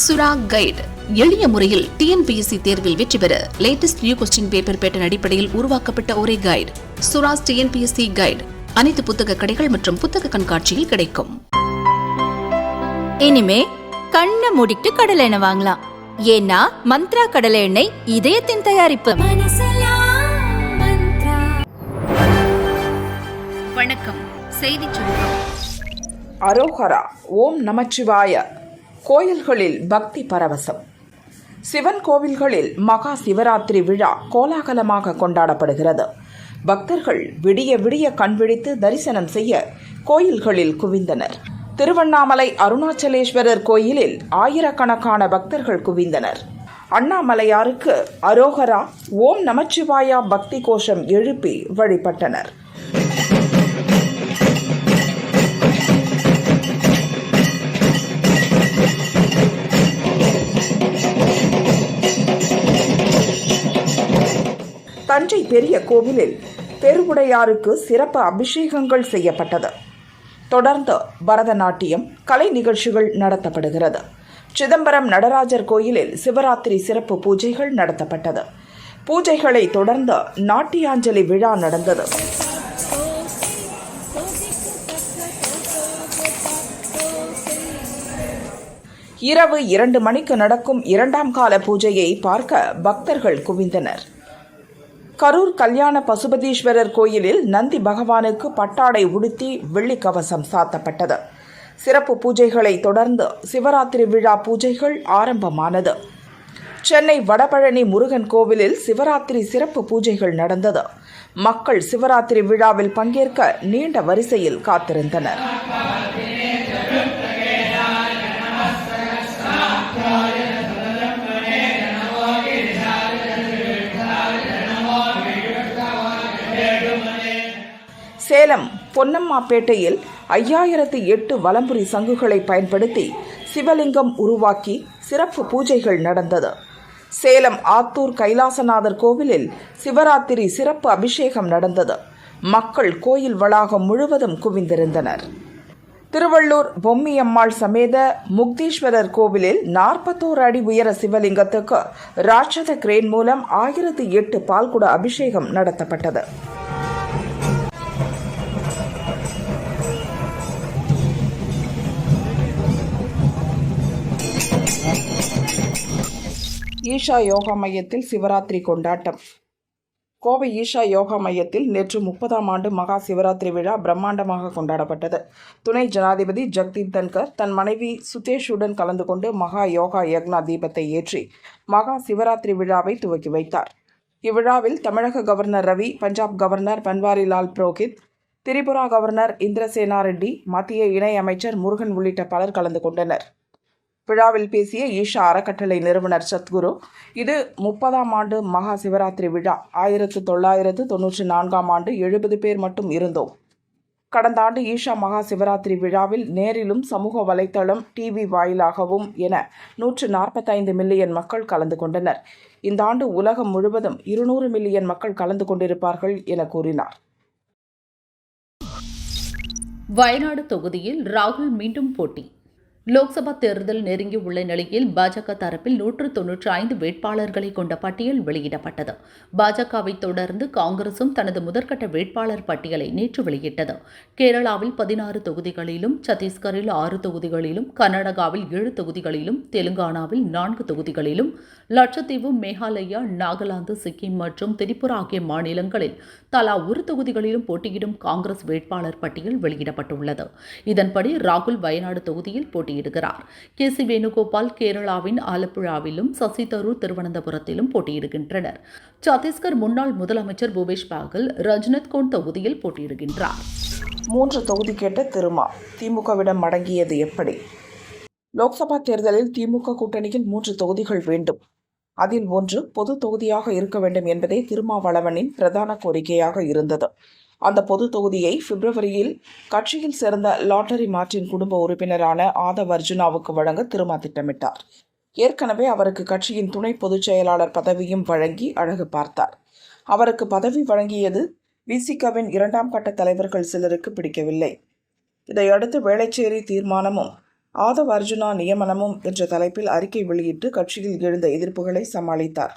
சுரா கைடு எளிய முறையில் டிஎன்பிஎஸ்சி தேர்வில் வெற்றி பெற latest new question paper pattern அடிப்படையில் உருவாக்கப்பட்ட ஒரே கைடு சுராஸ் டிஎன்பிஎஸ்சி கைடு அனைத்து புத்தக கடைகள் மற்றும் புத்தக கண்காட்சியில் கிடைக்கும். இனிமே கண்ணை மூடிட்டு கடலை எண்ணெய் வாங்கலாம். ஏன்னா மந்த்ரா கடலை எண்ணெய் இதயத்தின் தயாரிப்பு. வணக்கம். செய்தி சுருக்கம். அரோகரா, ஓம் நமச்சிவாய. கோயில்களில் பக்தி பரவசம். சிவன் கோவில்களில் மகா சிவராத்திரி விழா கோலாகலமாக கொண்டாடப்படுகிறது. பக்தர்கள் விடிய விடிய கண்விழித்து தரிசனம் செய்ய கோயில்களில் குவிந்தனர். திருவண்ணாமலை அருணாச்சலேஸ்வரர் கோயிலில் ஆயிரக்கணக்கான பக்தர்கள் குவிந்தனர். அண்ணாமலையாருக்கு அரோகரா, ஓம் நமச்சிவாயா பக்தி கோஷம் எழுப்பி வழிபட்டனர். தஞ்சை பெரிய கோவிலில் பெருவுடையாருக்கு சிறப்பு அபிஷேகங்கள் செய்யப்பட்டது. தொடர்ந்து பரதநாட்டியம் கலை நிகழ்ச்சிகள் நடத்தப்படுகிறது. சிதம்பரம் நடராஜர் கோயிலில் சிவராத்திரி சிறப்பு பூஜைகள் நடத்தப்பட்டது. பூஜைகளை தொடர்ந்து நாட்டியாஞ்சலி விழா நடந்தது. இரவு 2 மணிக்கு நடக்கும் 2ஆம் கால பூஜையை பார்க்க பக்தர்கள் குவிந்தனர். கரூர் கல்யாண பசுபதீஸ்வரர் கோயிலில் நந்தி பகவானுக்கு பட்டாடை உடுத்தி வெள்ளி கவசம் சாத்தப்பட்டது. சிறப்பு பூஜைகளை தொடர்ந்து சிவராத்திரி விழா பூஜைகள் ஆரம்பமானது. சென்னை வடபழனி முருகன் கோவிலில் சிவராத்திரி சிறப்பு பூஜைகள் நடந்தது. மக்கள் சிவராத்திரி விழாவில் பங்கேற்க நீண்ட வரிசையில் காத்திருந்தனர். சேலம் பொன்னம்மாப்பேட்டையில் 5008 வலம்புரி சங்குகளை பயன்படுத்தி சிவலிங்கம் உருவாக்கி சிறப்பு பூஜைகள் நடந்தது. சேலம் ஆத்தூர் கைலாசநாதர் கோவிலில் சிவராத்திரி சிறப்பு அபிஷேகம் நடந்தது. மக்கள் கோயில் வளாகம் முழுவதும் குவிந்திருந்தனர். திருவள்ளூர் பொம்மியம்மாள் சமேத முக்தீஸ்வரர் கோவிலில் 41 அடி உயர சிவலிங்கத்துக்கு ராட்சத கிரேன் மூலம் 1008 பால்குட அபிஷேகம் நடத்தப்பட்டது. ஈஷா யோகா மையத்தில் சிவராத்திரி கொண்டாட்டம். கோவை ஈஷா யோகா மையத்தில் நேற்று 30ஆம் ஆண்டு மகா சிவராத்திரி விழா பிரம்மாண்டமாக கொண்டாடப்பட்டது. துணை ஜனாதிபதி ஜக்தீப் தன்கர் தன் மனைவி சுதேஷுடன் கலந்து கொண்டு மகா யோகா யக்னா தீபத்தை ஏற்றி மகா சிவராத்திரி விழாவை துவக்கி வைத்தார். இவ்விழாவில் தமிழக governor Ravi, Punjab governor Banwarilal Purohit, Tripura governor Indrasena Reddy, மத்திய இணை அமைச்சர் முருகன் உள்ளிட்ட பலர் கலந்து கொண்டனர். விழாவில் பேசிய ஈஷா அறக்கட்டளை நிறுவனர் சத்குரு, இது 30ஆம் ஆண்டு மகா சிவராத்திரி விழா. 1994ஆம் ஆண்டு 70 பேர் மட்டும் இருந்தோம். கடந்த ஆண்டு ஈஷா மகா சிவராத்திரி விழாவில் நேரிலும் சமூக வலைத்தளம், டிவி வாயிலாகவும் என 145 மில்லியன் மக்கள் கலந்து கொண்டனர். இந்த ஆண்டு உலகம் முழுவதும் 200 மில்லியன் மக்கள் கலந்து கொண்டிருப்பார்கள் என கூறினார். வயநாடு தொகுதியில் ராகுல் மீண்டும் போட்டி. லோக்சபா தேர்தல் நெருங்கியுள்ள நிலையில் பாஜக தரப்பில் 195 வேட்பாளர்களை கொண்ட பட்டியல் வெளியிடப்பட்டது. பாஜகவை தொடர்ந்து காங்கிரசும் தனது முதற்கட்ட வேட்பாளர் பட்டியலை நேற்று வெளியிட்டது. கேரளாவில் 16 தொகுதிகளிலும், சத்தீஸ்கரில் 6 தொகுதிகளிலும், கர்நாடகாவில் 7 தொகுதிகளிலும், தெலுங்கானாவில் 4 தொகுதிகளிலும், லட்சத்தீவு, மேகாலயா, நாகாலாந்து, சிக்கிம் மற்றும் திரிபுரா ஆகிய மாநிலங்களில் தலா 1 தொகுதிகளிலும் போட்டியிடும் காங்கிரஸ் வேட்பாளர் பட்டியல் வெளியிடப்பட்டுள்ளது. இதன்படி ராகுல் வயநாடு தொகுதியில் போட்டியிடுகிறார். கே.சி. வேணுகோபால் கேரளாவின் ஆலப்புழாவிலும், சசி தரூர் திருவனந்தபுரத்திலும் போட்டியிடுகின்றனர். சத்தீஸ்கர் முன்னாள் முதலமைச்சர் பூபேஷ் பாகல் ரஜ்னத்கோண்ட் தொகுதியில் போட்டியிடுகின்றார். 3 தொகுதி கேட்ட திருமா திமுகவிடம் மடங்கியது எப்படி? லோக்சபா தேர்தலில் திமுக கூட்டணியில் 3 தொகுதிகள் வேண்டும். அதில் ஒன்று பொது தொகுதியாக இருக்க வேண்டும் என்பதே திருமாவளவனின் பிரதான கோரிக்கையாக இருந்தது. அந்த பொது தொகுதியை பிப்ரவரியில் கட்சியில் சேர்ந்த லாட்டரி மார்ட்டின் குடும்ப உறுப்பினரான ஆதவ் அர்ஜுனாவுக்கு வழங்க திருமா திட்டமிட்டார். ஏற்கனவே அவருக்கு கட்சியின் துணை பொதுச் செயலாளர் பதவியும் வழங்கி அழகு பார்த்தார். அவருக்கு பதவி வழங்கியது விசிகவின் 2ஆம் கட்ட தலைவர்கள் சிலருக்கு பிடிக்கவில்லை. இதையடுத்து வேளச்சேரி தீர்மானமும் ஆதவ் அர்ஜுனா நியமனமும் என்ற தலைப்பில் அறிக்கை வெளியிட்டு கட்சியில் எழுந்த எதிர்ப்புகளை சமாளித்தார்.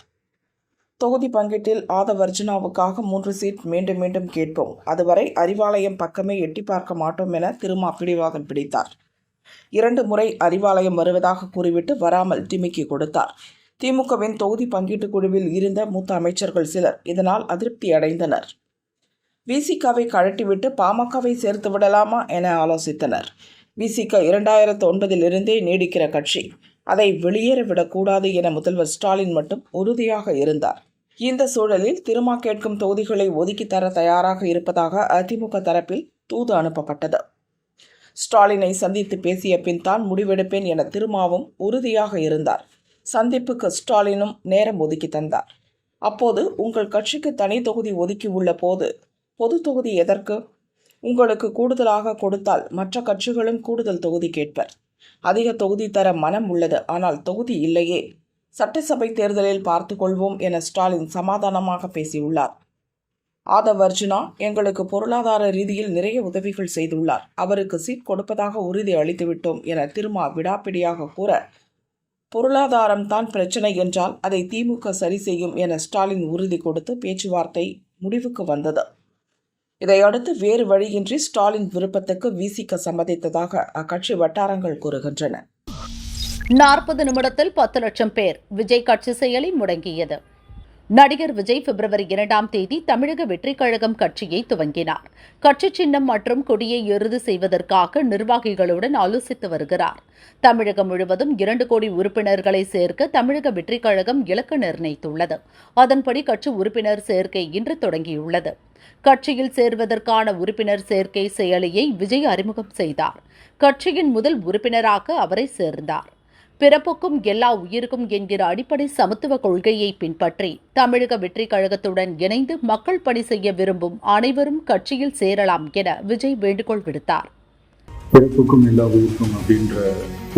தொகுதி பங்கீட்டில் ஆதவ் அர்ஜுனாவுக்காக 3 சீட் மீண்டும் மீண்டும் கேட்போம், அதுவரை அறிவாலயம் பக்கமே எட்டி பார்க்க மாட்டோம் என திருமா பிடிவாதம் பிடித்தார். 2 முறை அறிவாலயம் வருவதாக கூறிவிட்டு வராமல் டிமிக்கி கொடுத்தார். திமுகவின் தொகுதி பங்கீட்டு குழுவில் இருந்த மூத்த அமைச்சர்கள் சிலர் இதனால் அதிருப்தி அடைந்தனர். விசிகாவை கழட்டிவிட்டு பாமகவை சேர்த்து விடலாமா என ஆலோசித்தனர். விசிக 2009 நீடிக்கிற கட்சி, அதை வெளியேறவிடக்கூடாது என முதல்வர் ஸ்டாலின் மட்டும் உறுதியாக இருந்தார். இந்த சூழலில் திருமா கேட்கும் தொகுதிகளை ஒதுக்கி தர தயாராக இருப்பதாக அதிமுக தரப்பில் தூது அனுப்பப்பட்டது. ஸ்டாலினை சந்தித்து பேசிய பின் தான் முடிவெடுப்பேன் என திருமாவும் உறுதியாக இருந்தார். சந்திப்புக்கு ஸ்டாலினும் நேரம் ஒதுக்கி தந்தார். அப்போது உங்கள் கட்சிக்கு தனி தொகுதி ஒதுக்கி உள்ள போது பொது தொகுதி எதற்கு? உங்களுக்கு கூடுதலாக கொடுத்தால் மற்ற கட்சிகளும் கூடுதல் தொகுதி கேட்பர். அதிக தொகுதி தர மனம் உள்ளது, ஆனால் தொகுதி இல்லையே. சட்டசபை தேர்தலில் பார்த்து கொள்வோம் என ஸ்டாலின் சமாதானமாக பேசியுள்ளார். ஆதவ் அர்ஜுனா எங்களுக்கு பொருளாதார ரீதியில் நிறைய உதவிகள் செய்துள்ளார், அவருக்கு சீட் கொடுப்பதாக உறுதி அளித்துவிட்டோம் என திருமா விடாப்பிடியாக கூற, பொருளாதாரம் தான் பிரச்சனை என்றால் அதை திமுக சரி செய்யும் என ஸ்டாலின் உறுதி கொடுத்து பேச்சுவார்த்தை முடிவுக்கு வந்தது. இதையடுத்து வேறு வழியின்றி ஸ்டாலின் விருப்பத்துக்கு விசிக சம்மதித்ததாக அக்கட்சி வட்டாரங்கள் கூறுகின்றன. 40 நிமிடத்தில் 10 லட்சம் பேர் விஜய் கட்சி செயலி முடங்கியது. நடிகர் விஜய் பிப்ரவரி 2ஆம் தேதி தமிழக வெற்றிக் கழகம் கட்சியை துவங்கினார். கட்சி சின்னம் மற்றும் கொடியை இறுதி செய்வதற்காக நிர்வாகிகளுடன் ஆலோசித்து வருகிறார். தமிழகம் முழுவதும் 2 கோடி உறுப்பினர்களை சேர்க்க தமிழக வெற்றிக் கழகம் இலக்கு நிர்ணயித்துள்ளது. அதன்படி கட்சி உறுப்பினர் சேர்க்கை இன்று தொடங்கியுள்ளது. கட்சியில் சேர்வதற்கான உறுப்பினர் சேர்க்கை செயலியை விஜய் அறிமுகம் செய்தார். கட்சியின் முதல் உறுப்பினராக அவரை சேர்ந்தார். பிறப்புக்கும் எல்லா உயிருக்கும் என்கிற அடிப்படை சமத்துவ கொள்கையை பின்பற்றி தமிழக வெற்றிக் கழகத்துடன் இணைந்து மக்கள் பணி செய்ய விரும்பும் அனைவரும் கட்சியில் சேரலாம் என விஜய் வேண்டுகோள் விடுத்தார். பிறப்புக்கும் எல்லா உயிருக்கும் அப்படின்ற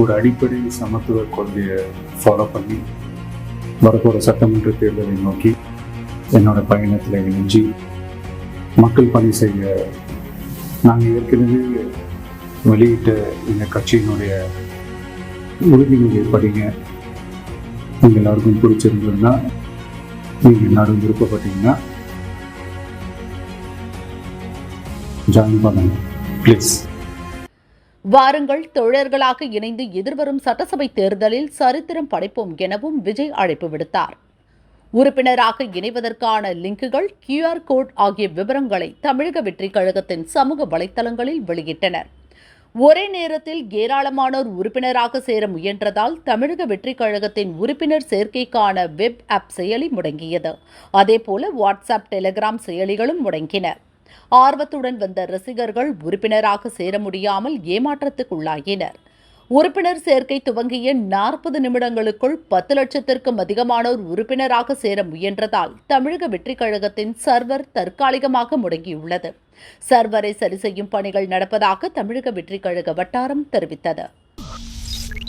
ஒரு அடிப்படை சமத்துவ கொள்கையை ஃபாலோ பண்ணி வரப்போகிற சட்டமன்ற தேர்தலை நோக்கி என்னோட பயணத்தில் இணைஞ்சி மக்கள் பணி செய்ய நாங்கள் ஏற்கனவே வெளியிட்ட இந்த கட்சியினுடைய உறுதிமொழியை படிங்க. நீங்கள் எல்லாருக்கும் பிடிச்சிருந்ததுன்னா, நீங்கள் எல்லாரும் விருப்பப்பட்டீங்கன்னா ஜாயின் பண்ணுங்க ப்ளீஸ். வாருங்கள் தோழர்களாக இணைந்து எதிர்வரும் சட்டசபை தேர்தலில் சரித்திரம் படைப்போம் எனவும் விஜய் அழைப்பு விடுத்தார். உறுப்பினராக இணைவதற்கான லிங்குகள், QR கோட் ஆகிய விவரங்களை தமிழக வெற்றிக் கழகத்தின் சமூக வலைதளங்களில் வெளியிட்டனர். ஒரே நேரத்தில் ஏராளமானோர் உறுப்பினராக சேர முயன்றதால் தமிழக வெற்றிக் கழகத்தின் உறுப்பினர் சேர்க்கைக்கான வெப் ஆப் செயலி முடங்கியது. அதேபோல வாட்ஸ்அப், டெலிகிராம் செயலிகளும் முடங்கின. ஆர்வத்துடன் வந்த ரசிகர்கள் உறுப்பினராக சேர முடியாமல் ஏமாற்றத்துக்குள்ளாயினர். உறுப்பினர் சேர்க்கை துவங்கிய 40 நிமிடங்களுக்குள் 10 லட்சத்திற்கும் அதிகமானோர் உறுப்பினராக சேர முயன்றதால் தமிழக வெற்றிக் கழகத்தின் சர்வர் தற்காலிகமாக முடங்கியுள்ளது. சர்வரை சரி செய்யும் பணிகள் நடப்பதாக தமிழக வெற்றிக் கழக வட்டாரம் தெரிவித்தது.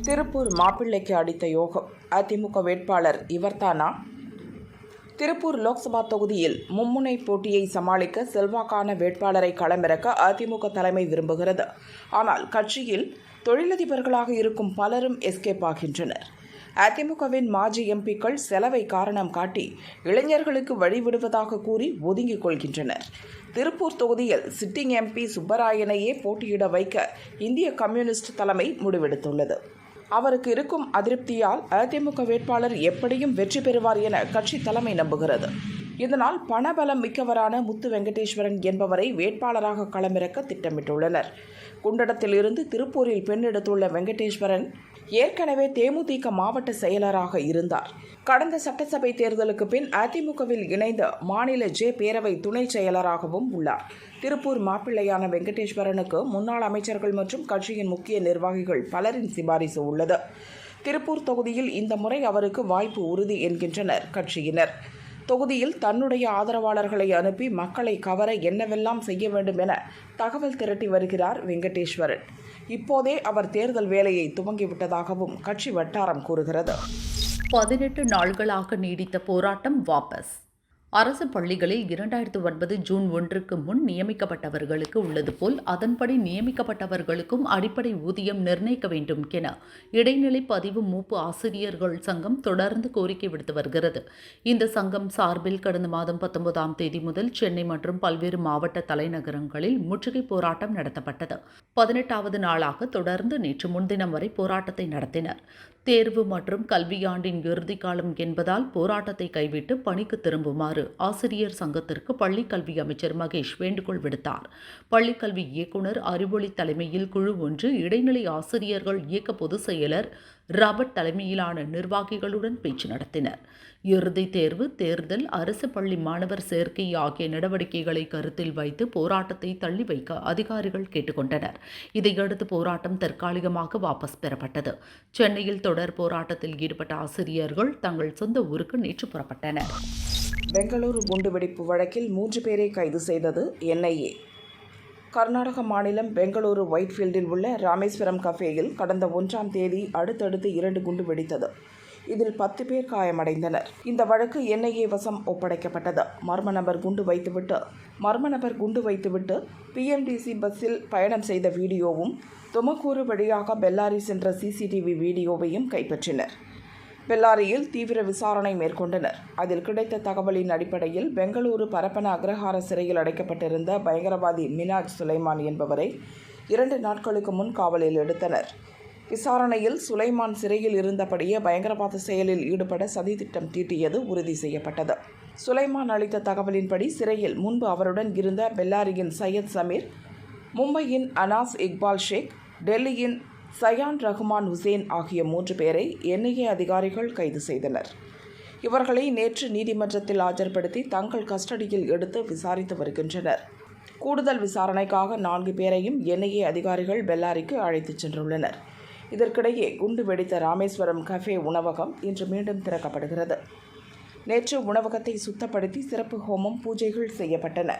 திருப்பூர் மாப்பிள்ளைக்கு அடித்த யோகம், அதிமுக வேட்பாளர் இவர்தானா? திருப்பூர் லோக்சபா தொகுதியில் மும்முனை போட்டியை சமாளிக்க செல்வாக்கான வேட்பாளரை களமிறக்க அதிமுக தலைமை விரும்புகிறது. ஆனால் கட்சியில் தொழிலதிபர்களாக இருக்கும் பலரும் எஸ்கேப் ஆகின்றனர். அதிமுகவின் மாஜி எம்பிக்கள் செலவை காரணம் காட்டி இளைஞர்களுக்கு வழிவிடுவதாக கூறி ஒதுங்கிக் கொள்கின்றனர். திருப்பூர் தொகுதியில் சிட்டிங் எம்பி சுப்பராயனையே போட்டியிட வைக்க இந்திய கம்யூனிஸ்ட் தலைமை முடிவெடுத்துள்ளது. அவருக்கு இருக்கும் அதிருப்தியால் அதிமுக வேட்பாளர் எப்படியும் வெற்றி பெறுவார் என கட்சி தலைமை நம்புகிறது. இதனால் பணபலம் மிக்கவரான முத்து வெங்கடேஸ்வரன் என்பவரை வேட்பாளராக களமிறக்க திட்டமிட்டுள்ளனர். குண்டடத்தில் இருந்து திருப்பூரில் பெண் எடுத்துள்ள வெங்கடேஸ்வரன் ஏற்கனவே தேமுதிக மாவட்ட செயலராக இருந்தார். கடந்த சட்டசபை தேர்தலுக்கு பின் அதிமுகவில் இணைந்த மாநில பேரவை துணை செயலராகவும் உள்ளார். திருப்பூர் மாப்பிள்ளையான வெங்கடேஸ்வரனுக்கு முன்னாள் அமைச்சர்கள் மற்றும் கட்சியின் முக்கிய நிர்வாகிகள் பலரின் சிபாரிசு உள்ளது. திருப்பூர் தொகுதியில் இந்த முறை அவருக்கு வாய்ப்பு உறுதி என்கின்றனர் கட்சியினர். தொகுதியில் தன்னுடைய ஆதரவாளர்களை அனுப்பி மக்களை கவர என்னவெல்லாம் செய்ய வேண்டும் என தகவல் திரட்டி வருகிறார் வெங்கடேஸ்வரன். இப்போதே அவர் தேர்தல் வேலையை துவங்கிவிட்டதாகவும் கட்சி வட்டாரம் கூறுகிறது. 18 நாள்களாக நீடித்த போராட்டம் வாபஸ். அரசு பள்ளிகளில் 2009 ஜூன் 1க்கு முன் நியமிக்கப்பட்டவர்களுக்கு உள்ளது போல் அதன்படி நியமிக்கப்பட்டவர்களுக்கும் அடிப்படை ஊதியம் நிர்ணயிக்க வேண்டும் என இடைநிலை பதிவு மூப்பு ஆசிரியர்கள் சங்கம் தொடர்ந்து கோரிக்கை விடுத்து வருகிறது. இந்த சங்கம் சார்பில் கடந்த மாதம் 19ஆம் தேதி முதல் சென்னை மற்றும் பல்வேறு மாவட்ட தலைநகரங்களில் முற்றுகை போராட்டம் நடத்தப்பட்டது. 18வது நாளாக தொடர்ந்து நேற்று முன்தினம் வரை போராட்டத்தை நடத்தினர். தேர்வு மற்றும் கல்வியாண்டின் இறுதிக்காலம் என்பதால் போராட்டத்தை கைவிட்டு பணிக்கு திரும்புமாறு ஆசிரியர் சங்கத்திற்கு பள்ளிக்கல்வி அமைச்சர் மகேஷ் வேண்டுகோள் விடுத்தார். பள்ளிக்கல்வி இயக்குநர் அறிவொளி தலைமையில் குழு ஒன்று இடைநிலை ஆசிரியர்கள் இயக்க பொதுச் செயலர் ராபர்ட் தலைமையிலான நிர்வாகிகளுடன் பேச்சு நடத்தினர். இறுதித் தேர்வு, தேர்தல், அரசு பள்ளி மாணவர் சேர்க்கை ஆகிய நடவடிக்கைகளை கருத்தில் வைத்து போராட்டத்தை தள்ளி வைக்க அதிகாரிகள் கேட்டுக்கொண்டனர். இதையடுத்து போராட்டம் தற்காலிகமாக வாபஸ் பெறப்பட்டது. சென்னையில் தொடர் போராட்டத்தில் ஈடுபட்ட ஆசிரியர்கள் தங்கள் சொந்த ஊருக்கு நேற்று புறப்பட்டனர். பெங்களூரு குண்டுவெடிப்பு வழக்கில் 3 பேரை கைது செய்தது NIA. கர்நாடக மாநிலம் பெங்களூரு ஒயிட்ஃபீல்டில் உள்ள ராமேஸ்வரம் கஃபேயில் கடந்த 1ஆம் தேதி அடுத்தடுத்து 2 குண்டு வெடித்தது. இதில் 10 பேர் காயமடைந்தனர். இந்த வழக்கு NIA வசம் ஒப்படைக்கப்பட்டது. மர்ம நபர் குண்டு வைத்துவிட்டு PMTC பஸ்ஸில் பயணம் செய்த வீடியோவும், துமக்கூரு வழியாக பெல்லாரி சென்ற CCTV வீடியோவையும் கைப்பற்றினர். பெல்லாரியில் தீவிர விசாரணை மேற்கொண்டனர். அதில் கிடைத்த தகவலின் அடிப்படையில் பெங்களூரு பரப்பன அக்ரஹார சிறையில் அடைக்கப்பட்டிருந்த பயங்கரவாதி மினாஜ் சுலைமான் என்பவரை 2 நாட்களுக்கு முன் காவலில் எடுத்தனர். விசாரணையில் சுலைமான் சிறையில் இருந்தபடியே பயங்கரவாத செயலில் ஈடுபட சதித்திட்டம் தீட்டியது உறுதி செய்யப்பட்டது. சுலைமான் அளித்த தகவலின்படி சிறையில் முன்பு அவருடன் இருந்த பெல்லாரியின் சையத் சமீர், மும்பையின் அனாஸ் இக்பால் ஷேக், டெல்லியின் சயான் ரஹ்மான் ஹுசேன் ஆகிய 3 பேரை NIA அதிகாரிகள் கைது செய்தனர். இவர்களை நேற்று நீதிமன்றத்தில் ஆஜர்படுத்தி தங்கள் கஸ்டடியில் எடுத்து விசாரித்து வருகின்றனர். கூடுதல் விசாரணைக்காக 4 பேரையும் NIA அதிகாரிகள் பெல்லாரிக்கு அழைத்துச் சென்றுள்ளனர். இதற்கிடையே குண்டு வெடித்த ராமேஸ்வரம் கஃபே உணவகம் இன்று மீண்டும் திறக்கப்படுகிறது. நேற்று உணவகத்தை சுத்தப்படுத்தி சிறப்பு ஹோமம், பூஜைகள் செய்யப்பட்டன.